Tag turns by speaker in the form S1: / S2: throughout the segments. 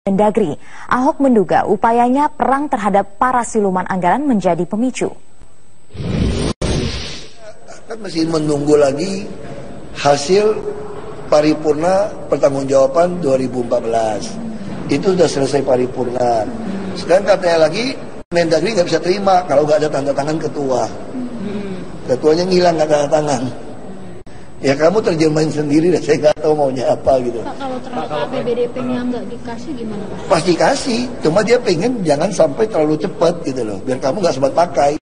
S1: Mendagri, Ahok menduga upayanya perang terhadap para siluman anggaran menjadi pemicu.
S2: Kan masih menunggu lagi hasil paripurna pertanggungjawaban 2014. Itu sudah selesai paripurna. Sekarang katanya lagi Mendagri nggak bisa terima kalau nggak ada tanda tangan ketua. Ketuanya ngilang nggak tanda tangan. Ya kamu terjemahin sendiri deh, saya nggak tahu maunya apa gitu.
S3: Pak, kalau ternyata APBDP-nya nggak dikasih gimana Pak?
S2: Pasti kasih, cuma dia pengen jangan sampai terlalu cepat gitu loh, biar kamu nggak sempat pakai.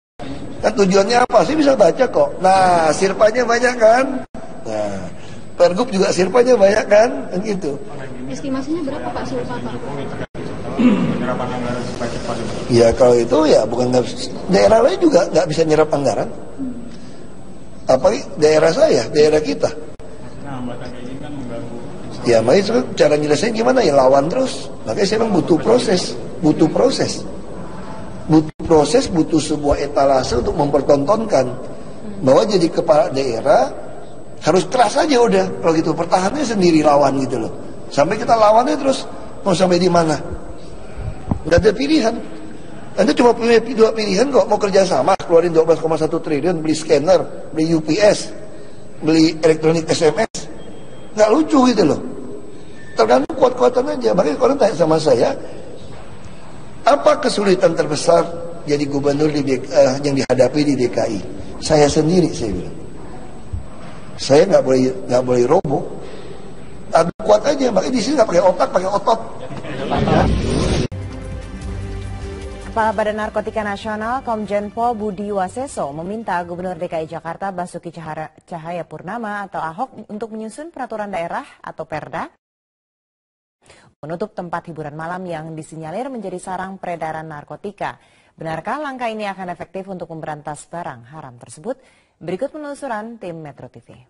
S2: Kan tujuannya apa sih, bisa baca kok. Nah, sirpanya banyak kan? Nah, Pergub juga sirpanya banyak kan? Kan gitu.
S3: Estimasinya berapa Pak silpa Pak?
S2: Ya kalau itu ya bukan daerah lain juga nggak bisa nyerap anggaran. Apalagi daerah saya, daerah kita. Ya makanya cara nyelesain gimana ya, lawan terus. Makanya saya bilang butuh proses. Butuh sebuah etalase untuk mempertontonkan bahwa jadi kepala daerah harus keras aja udah. Kalau gitu pertahanannya sendiri lawan gitu loh. Sampai kita lawannya terus mau sampai di mana? Nggak ada pilihan. Anda cuma punya dua pilihan kok, mau kerja sama, keluarin 12,1 triliun, beli scanner, beli UPS, beli elektronik SMS. Nggak lucu gitu loh. Tergantung kuat-kuatan aja. Makanya orang tanya sama saya, apa kesulitan terbesar jadi gubernur yang dihadapi di DKI? Saya sendiri, saya bilang. Saya nggak boleh roboh. Adu kuat aja, makanya di sini nggak pakai otak, pakai otot.
S1: Kepala Badan Narkotika Nasional Komjen Pol Budi Waseso meminta Gubernur DKI Jakarta Basuki Cahayapurnama atau Ahok untuk menyusun peraturan daerah atau Perda menutup tempat hiburan malam yang disinyalir menjadi sarang peredaran narkotika. Benarkah langkah ini akan efektif untuk memberantas barang haram tersebut? Berikut penelusuran tim Metro TV.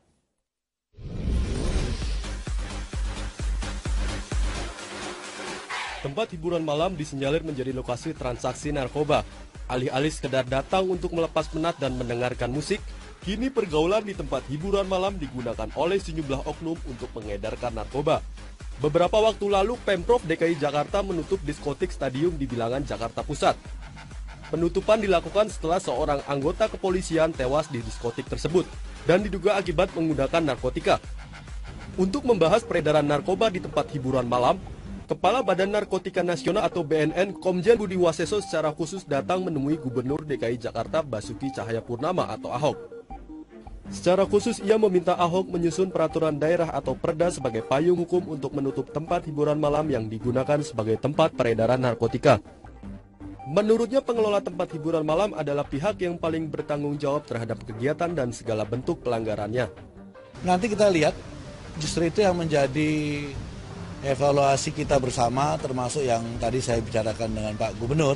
S4: Tempat hiburan malam disinyalir menjadi lokasi transaksi narkoba. Alih-alih sekedar datang untuk melepas penat dan mendengarkan musik, kini pergaulan di tempat hiburan malam digunakan oleh sejumlah oknum untuk mengedarkan narkoba. Beberapa waktu lalu, Pemprov DKI Jakarta menutup diskotik Stadium di Bilangan, Jakarta Pusat. Penutupan dilakukan setelah seorang anggota kepolisian tewas di diskotik tersebut dan diduga akibat menggunakan narkotika. Untuk membahas peredaran narkoba di tempat hiburan malam, Kepala Badan Narkotika Nasional atau BNN Komjen Budi Waseso secara khusus datang menemui Gubernur DKI Jakarta Basuki Cahayapurnama atau Ahok. Secara khusus ia meminta Ahok menyusun peraturan daerah atau Perda sebagai payung hukum untuk menutup tempat hiburan malam yang digunakan sebagai tempat peredaran narkotika. Menurutnya pengelola tempat hiburan malam adalah pihak yang paling bertanggung jawab terhadap kegiatan dan segala bentuk pelanggarannya.
S5: Nanti kita lihat justru itu yang menjadi evaluasi kita bersama, termasuk yang tadi saya bicarakan dengan Pak Gubernur,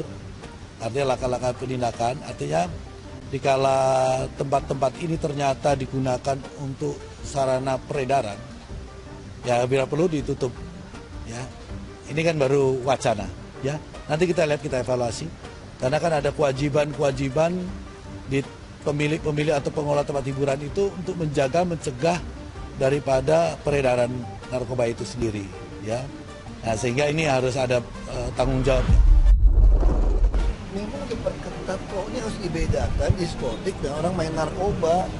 S5: artinya langkah-langkah penindakan, artinya dikala tempat-tempat ini ternyata digunakan untuk sarana peredaran, ya bila perlu ditutup. Ya, ini kan baru wacana. Ya, nanti kita lihat, kita evaluasi, karena kan ada kewajiban-kewajiban di pemilik-pemilik atau pengelola tempat hiburan itu untuk menjaga, mencegah daripada peredaran narkoba itu sendiri. Ya, nah, sehingga ini harus ada tanggung jawabnya.
S2: Memang diperketat kok, ini harus dibedakan diskotik dan orang main narkoba.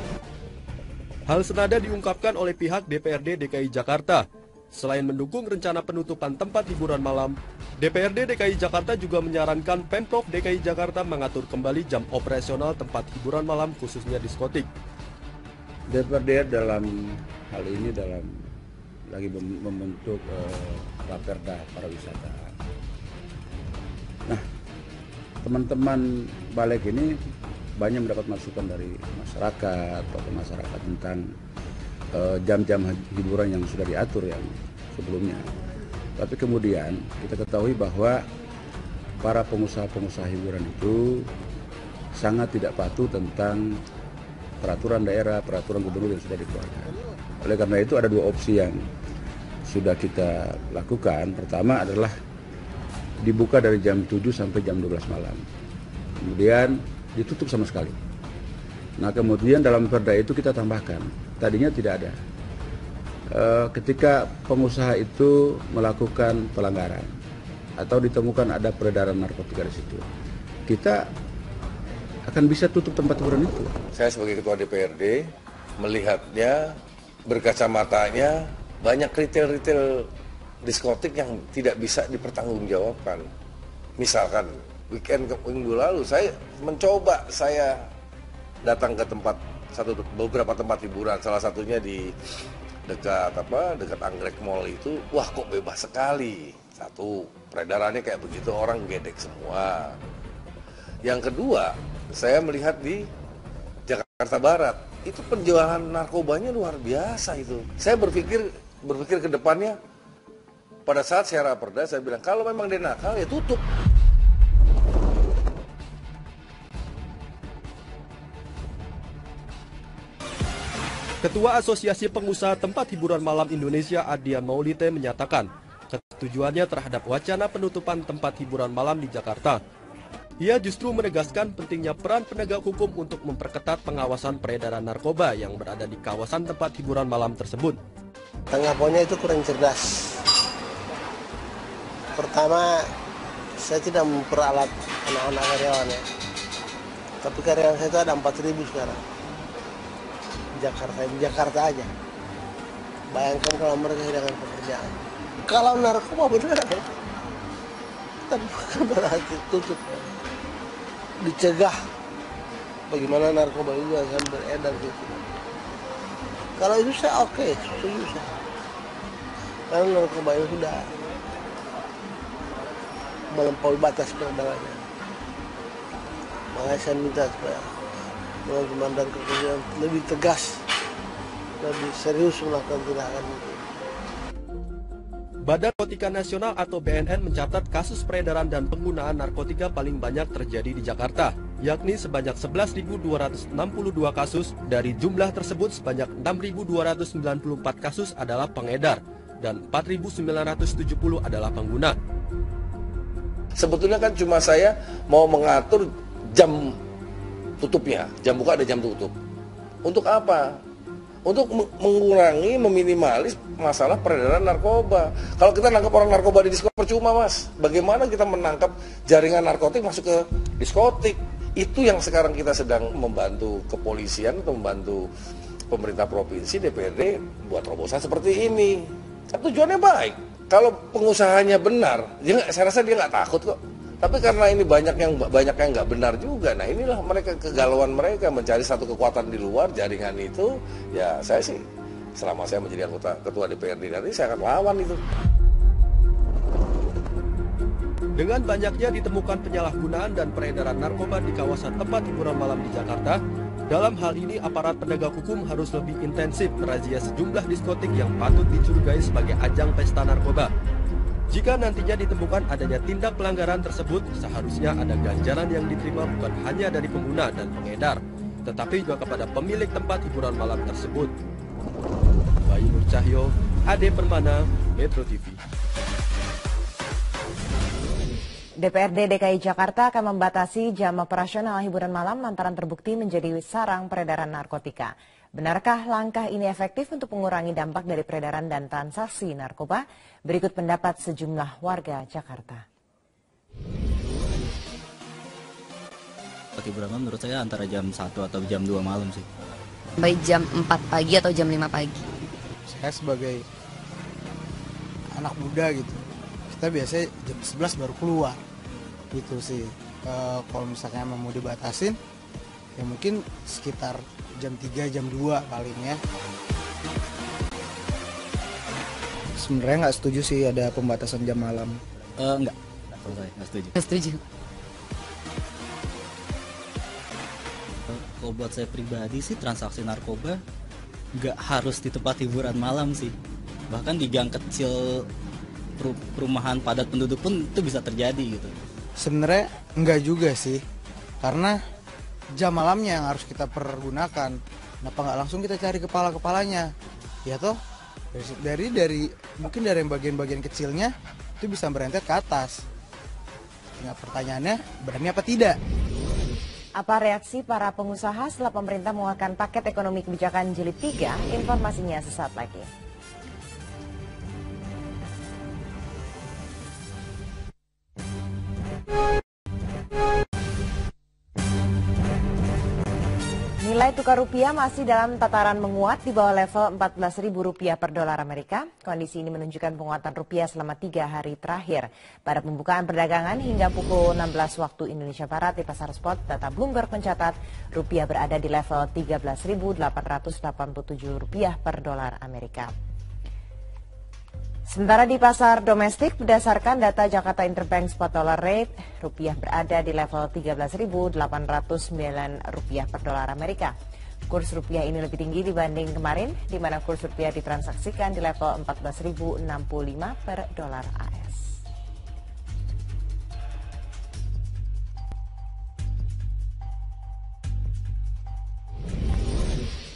S4: Hal senada diungkapkan oleh pihak DPRD DKI Jakarta. Selain mendukung rencana penutupan tempat hiburan malam, DPRD DKI Jakarta juga menyarankan Pemprov DKI Jakarta mengatur kembali jam operasional tempat hiburan malam khususnya diskotik.
S6: DPRD dalam hal ini lagi membentuk Raperda pariwisata. Nah, teman-teman balik ini banyak mendapat masukan dari masyarakat tentang jam-jam hiburan yang sudah diatur yang sebelumnya. Tapi kemudian kita ketahui bahwa para pengusaha-pengusaha hiburan itu sangat tidak patuh tentang peraturan daerah, peraturan gubernur yang sudah dikeluarkan. Oleh karena itu ada dua opsi yang sudah kita lakukan. Pertama adalah dibuka dari jam 7 sampai jam 12 malam. Kemudian ditutup sama sekali. Nah, kemudian dalam perda itu kita tambahkan, tadinya tidak ada. Ketika pengusaha itu melakukan pelanggaran, atau ditemukan ada peredaran narkotika di situ, kita akan bisa tutup tempat hiburan itu. Saya sebagai ketua DPRD melihatnya, berkacamatanya banyak retail diskotik yang tidak bisa dipertanggungjawabkan. Misalkan weekend minggu lalu saya mencoba, saya datang ke beberapa tempat hiburan, salah satunya di dekat Anggrek Mall itu, wah kok bebas sekali. Satu, peredarannya kayak begitu, orang gedek semua. Yang kedua, saya melihat di Jakarta Barat, itu penjualan narkobanya luar biasa itu. Saya berpikir ke depannya, pada saat saya raperda, saya bilang, kalau memang dia nakal, ya tutup.
S4: Ketua Asosiasi Pengusaha Tempat Hiburan Malam Indonesia Adian Maulite menyatakan kesetujuannya terhadap wacana penutupan tempat hiburan malam di Jakarta. Ia justru menegaskan pentingnya peran penegak hukum untuk memperketat pengawasan peredaran narkoba yang berada di kawasan tempat hiburan malam tersebut.
S7: Tanggapannya itu kurang cerdas. Pertama, saya tidak memperalat anak-anak karyawannya. Tapi karyawan saya itu ada 4.000 sekarang. Di Jakarta aja. Bayangkan kalau mereka kehilangan pekerjaan. Kalau narkoba benar, tapi bukan berarti tutup. Dicegah. Bagaimana narkoba itu akan beredar gitu. Kalau itu saya oke, setuju saya. Karena narkoba itu sudah melampaui batas peredarannya. Makanya saya minta supaya teman-teman dan kepolisian lebih tegas, lebih serius melakukan tindakan itu.
S4: Badan Narkotika Nasional atau BNN mencatat kasus peredaran dan penggunaan narkotika paling banyak terjadi di Jakarta, yakni sebanyak 11.262 kasus. Dari jumlah tersebut, sebanyak 6.294 kasus adalah pengedar dan 4.970 adalah pengguna.
S6: Sebetulnya kan cuma saya mau mengatur jam tutupnya, jam buka ada jam tutup. Untuk apa? Untuk mengurangi, meminimalis masalah peredaran narkoba. Kalau kita nangkap orang narkoba di diskotik percuma, Mas. Bagaimana kita menangkap jaringan narkotik masuk ke diskotik? Itu yang sekarang kita sedang membantu kepolisian atau membantu pemerintah provinsi, DPRD buat terobosan seperti ini. Tujuannya baik. Kalau pengusahanya benar, saya rasa dia nggak takut kok. Tapi karena ini banyak yang nggak benar juga, nah inilah mereka kegalauan mereka mencari satu kekuatan di luar jaringan itu. Ya saya sih, selama saya menjadi anggota ketua DPRD nanti saya akan lawan itu.
S4: Dengan banyaknya ditemukan penyalahgunaan dan peredaran narkoba di kawasan tempat hiburan malam di Jakarta, dalam hal ini aparat penegak hukum harus lebih intensif merazia sejumlah diskotik yang patut dicurigai sebagai ajang pesta narkoba. Jika nantinya ditemukan adanya tindak pelanggaran tersebut, seharusnya ada ganjaran yang diterima bukan hanya dari pengguna dan pengedar, tetapi juga kepada pemilik tempat hiburan malam tersebut. Bayu Nur Cahyo, Ade Permana, Metro TV.
S1: DPRD DKI Jakarta akan membatasi jam operasional hiburan malam lantaran terbukti menjadi sarang peredaran narkotika. Benarkah langkah ini efektif untuk mengurangi dampak dari peredaran dan transaksi narkoba? Berikut pendapat sejumlah warga Jakarta.
S8: Hiburan malam menurut saya antara jam 1 atau jam 2 malam sih.
S9: Baik jam 4 pagi atau jam 5 pagi.
S10: Saya sebagai anak muda gitu, kita biasanya jam 11 baru keluar gitu sih. Kalau misalnya mau dibatasin, ya mungkin sekitar jam 3, jam 2 paling ya.
S11: Sebenarnya nggak setuju sih ada pembatasan jam malam.
S8: Enggak, kalau saya nggak setuju.
S9: Nggak setuju.
S8: Kalau buat saya pribadi sih transaksi narkoba nggak harus di tempat hiburan malam sih. Bahkan di gang kecil perumahan padat penduduk pun itu bisa terjadi gitu.
S10: Sebenarnya enggak juga sih, karena jam malamnya yang harus kita pergunakan. Kenapa nggak langsung kita cari kepala-kepalanya? Ya toh, dari mungkin dari bagian-bagian kecilnya itu bisa berentet ke atas. Nah, pertanyaannya berani apa tidak?
S1: Apa reaksi para pengusaha setelah pemerintah mengeluarkan paket ekonomi kebijakan jilid 3? Informasinya sesaat lagi. Nilai tukar rupiah masih dalam tataran menguat di bawah level Rp14.000 per dolar Amerika. Kondisi ini menunjukkan penguatan rupiah selama 3 hari terakhir. Pada pembukaan perdagangan hingga pukul 16 waktu Indonesia Barat di pasar spot, data Bloomberg mencatat rupiah berada di level Rp13.887 per dolar Amerika. Sementara di pasar domestik, berdasarkan data Jakarta Interbank Spot Dollar Rate, rupiah berada di level Rp13.809 per dolar Amerika. Kurs rupiah ini lebih tinggi dibanding kemarin, di mana kurs rupiah ditransaksikan di level Rp14.065 per dolar AS.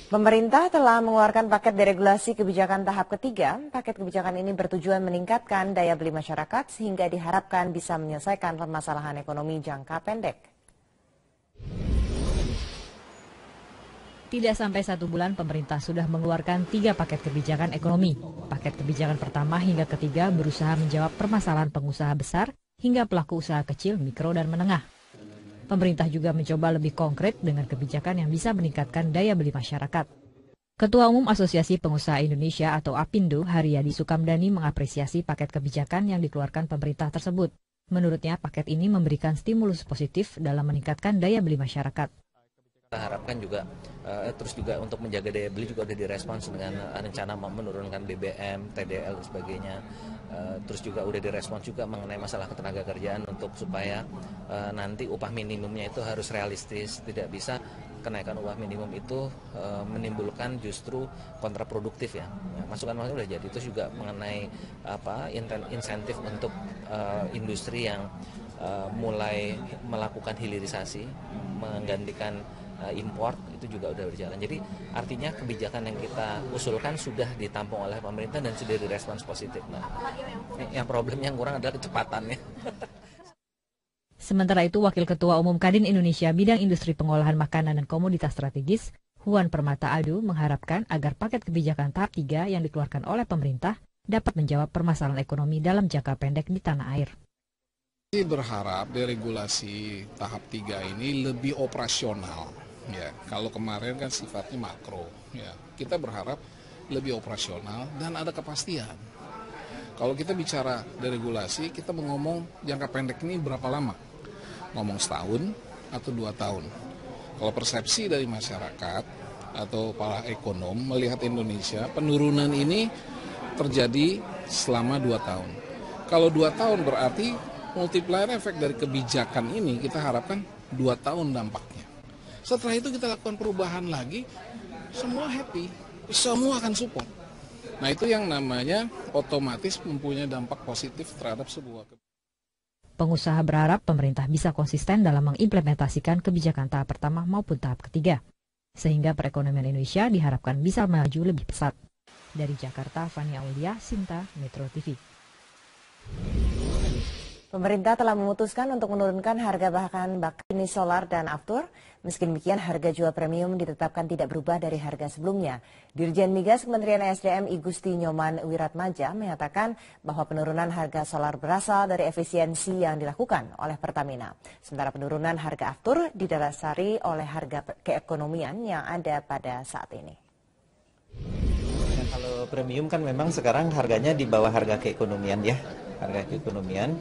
S1: Pemerintah telah mengeluarkan paket deregulasi kebijakan tahap ketiga. Paket kebijakan ini bertujuan meningkatkan daya beli masyarakat sehingga diharapkan bisa menyelesaikan permasalahan ekonomi jangka pendek.
S12: Tidak sampai 1 bulan pemerintah sudah mengeluarkan 3 paket kebijakan ekonomi. Paket kebijakan pertama hingga ketiga berusaha menjawab permasalahan pengusaha besar hingga pelaku usaha kecil, mikro, dan menengah. Pemerintah juga mencoba lebih konkret dengan kebijakan yang bisa meningkatkan daya beli masyarakat. Ketua Umum Asosiasi Pengusaha Indonesia atau APindo, Haryadi Sukamdhani mengapresiasi paket kebijakan yang dikeluarkan pemerintah tersebut. Menurutnya, paket ini memberikan stimulus positif dalam meningkatkan daya beli masyarakat.
S13: Kita harapkan juga terus juga untuk menjaga daya beli juga udah direspons dengan rencana menurunkan BBM, TDL dan sebagainya. Terus juga udah direspons juga mengenai masalah ketenaga kerjaan untuk supaya nanti upah minimumnya itu harus realistis, tidak bisa kenaikan upah minimum itu menimbulkan justru kontraproduktif ya. Masukan-masukan udah jadi. Terus juga mengenai insentif untuk industri yang mulai melakukan hilirisasi, menggantikan import, itu juga udah berjalan. Jadi artinya kebijakan yang kita usulkan sudah ditampung oleh pemerintah dan sudah direspons positif. Nah, yang problemnya yang kurang adalah kecepatannya.
S12: Sementara itu, Wakil Ketua Umum Kadin Indonesia Bidang Industri Pengolahan Makanan dan Komoditas Strategis, Huan Permata Adu, mengharapkan agar paket kebijakan tahap 3 yang dikeluarkan oleh pemerintah dapat menjawab permasalahan ekonomi dalam jangka pendek di tanah air.
S14: Berharap deregulasi tahap 3 ini lebih operasional. Ya, kalau kemarin kan sifatnya makro. Ya, kita berharap lebih operasional dan ada kepastian. Kalau kita bicara deregulasi, kita mau ngomong jangka pendek ini berapa lama? Ngomong setahun atau 2 tahun. Kalau persepsi dari masyarakat atau para ekonom melihat Indonesia, penurunan ini terjadi selama 2 tahun. Kalau 2 tahun berarti multiplier efek dari kebijakan ini kita harapkan 2 tahun dampaknya. Setelah itu kita lakukan perubahan lagi, semua happy, semua akan support. Nah itu yang namanya otomatis mempunyai dampak positif terhadap sebuah kebijakan.
S12: Pengusaha berharap pemerintah bisa konsisten dalam mengimplementasikan kebijakan tahap pertama maupun tahap ketiga, sehingga perekonomian Indonesia diharapkan bisa maju lebih pesat. Dari Jakarta, Fani Aulia, Sinta, Metro TV.
S1: Pemerintah telah memutuskan untuk menurunkan harga bahan bakar jenis solar dan aftur. Meski demikian, harga jual premium ditetapkan tidak berubah dari harga sebelumnya. Dirjen Migas Kementerian SDM I Gusti Nyoman Wiratmadja menyatakan bahwa penurunan harga solar berasal dari efisiensi yang dilakukan oleh Pertamina. Sementara penurunan harga aftur didasari oleh harga keekonomian yang ada pada saat ini.
S15: Kalau premium kan memang sekarang harganya di bawah harga keekonomian ya, harga keekonomian.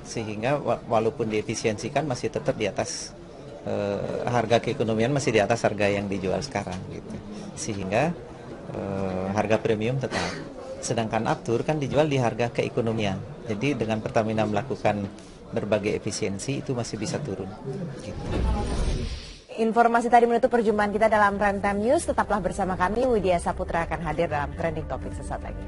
S15: Sehingga walaupun diefisiensikan masih tetap di atas harga keekonomian, masih di atas harga yang dijual sekarang gitu. Sehingga harga premium tetap. Sedangkan aftur kan dijual di harga keekonomian. Jadi dengan Pertamina melakukan berbagai efisiensi itu masih bisa turun gitu.
S1: Informasi tadi menutup perjumpaan kita dalam Prime Time News. Tetaplah bersama kami, Widya Saputra akan hadir dalam Trending Topik sesaat lagi.